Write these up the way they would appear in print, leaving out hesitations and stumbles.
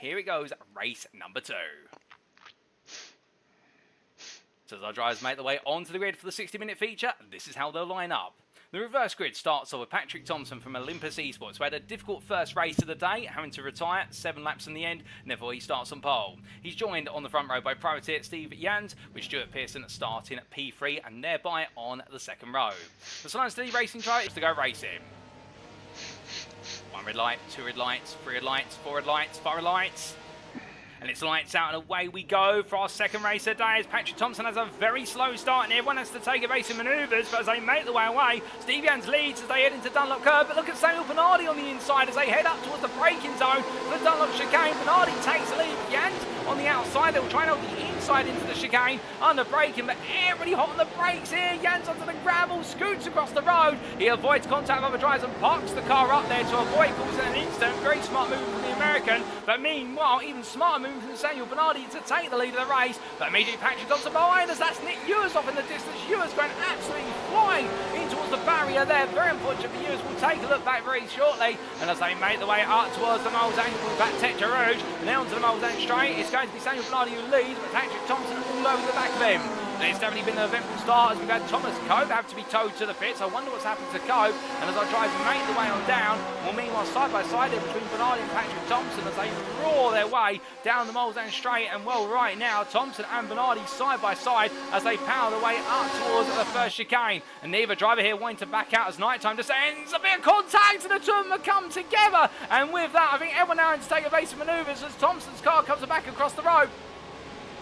Here it goes, race number 2. So as our drivers make their way onto the grid for the 60-minute feature, this is how they'll line up. The reverse grid starts off with Patrick Thompson from Olympus Esports, who had a difficult first race of the day, having to retire 7 laps in the end, and therefore he starts on pole. He's joined on the front row by privateer Steve Jans, with Stuart Pearson starting at P3 and thereby on the second row. The Slow and Steady Racing try is to go racing. 1 red light, 2 red lights, 3 red lights, 4 red lights, 5 red lights. And it's lights out and away we go for our second race of the day as Patrick Thompson has a very slow start and everyone has to take evasive manoeuvres, but as they make the way away, Steve Jans leads as they head into Dunlop Curve, but look at Samuel Bernardi on the inside as they head up towards the braking zone for the Dunlop chicane. Bernardi takes the lead, Jans on the outside, they'll try and hold the inside into the chicane, under braking, but really hot on the brakes here. Jans onto the gravel, scoots across the road, he avoids contact with other drivers and parks the car up there to avoid causing an instant. Very smart move from the American, but meanwhile, even smarter move from Samuel Bernardi to take the lead of the race, but immediately Patrick Thompson behind us. That's Nick Ewers off in the distance. Ewers going absolutely flying in towards the barrier there. Very unfortunate for Ewers. We'll take a look back very shortly, and as they make the way up towards the Mulsanne, with that Tetra Rouge, and then onto the Mulsanne straight, it's going to be Samuel Bernardi who leads, but Patrick Thompson all over the back of him. And it's definitely been an eventful start as we've had Thomas Cope have to be towed to the pits. I wonder what's happened to Cope. And as our drivers make the way on down, well, meanwhile, side by side here between Bernardi and Patrick Thompson as they roar their way down the Mulsanne straight. And well, right now, Thompson and Bernardi side by side as they power their way up towards the first chicane. And neither driver here wanting to back out as night time descends. A bit of contact and the two of them have come together. And with that, I think everyone now has to take evasive manoeuvres as Thompson's car comes back across the road.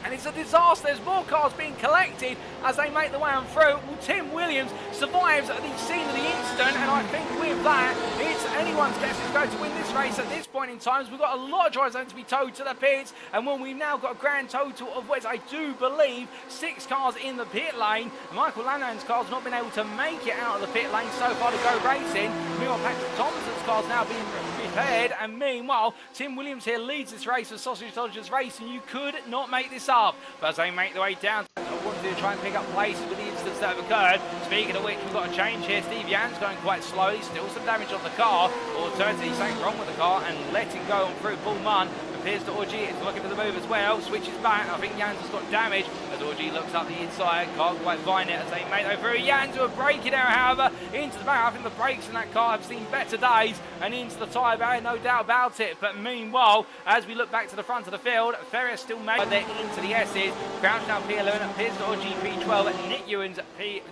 And it's a disaster. There's more cars being collected as they make the way on through. Well, Tim Williams survives at the scene of the incident, and I think with that, it's anyone's guess who's going to win this race at this point in time. We've got a lot of drivers going to be towed to the pits, and when we've now got a grand total of which I do believe 6 cars in the pit lane. Michael Lanahan's car's not been able to make it out of the pit lane so far to go racing. Meanwhile, Patrick Thompson's car's now being repaired, and meanwhile, Tim Williams here leads this race for Sausage Dodgers Racing. You could not make this up. But as they make their way down, I wanted to try and pick up places with the incidents that have occurred. Speaking of which, we've got a change here. Steve Jans going quite slowly, still some damage on the car. Alternatively, something wrong with the car and letting go on through Paul Munn. Appears to Orgy is looking for the move as well, switches back. I think Jans has got damage as Orgy looks up the inside. Can't quite find it as they make their way through. Jans who are braking there, however, into the barrier. I think the brakes in that car have seen better days and into the tyre barrier, no doubt about it. But meanwhile, as we look back to the front of the field, Ferrier still made there into the S's. Crouch down P11, appears to Orgy P12, Nick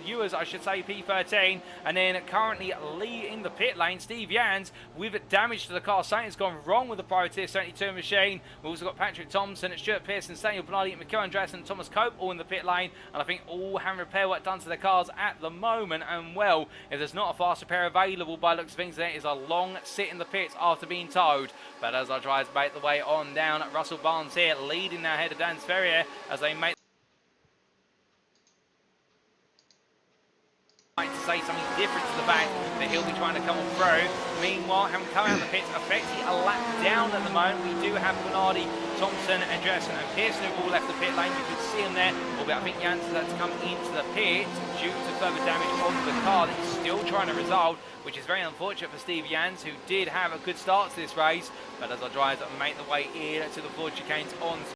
Ewers, I should say, P13, and then currently leading the pit lane, Steve Jans with damage to the car. Something's gone wrong with the Privateer 72 machine. We've also got Patrick Thompson, Stuart Pearson, Samuel Bernardi, Mikko Andreasen and Thomas Cope all in the pit lane, and I think all hand repair work done to their cars at the moment. And well, if there's not a fast repair available by looks of things, there is a long sit in the pits after being towed. But as our drivers make the way on down, Russell Barnes here leading now ahead of Dan Ferrier as they make to say something different to the fact that he'll be trying to come on through. Meanwhile, having come out of the pits, effectively a lap down at the moment. We do have Bernardi, Thompson, Andreasen and Pearson who all left the pit lane. You can see them there, albeit I think Jans has had to come into the pit due to further damage on the car that he's still trying to resolve, which is very unfortunate for Steve Jans, who did have a good start to this race. But as our drivers make the way in to the Ford chicanes on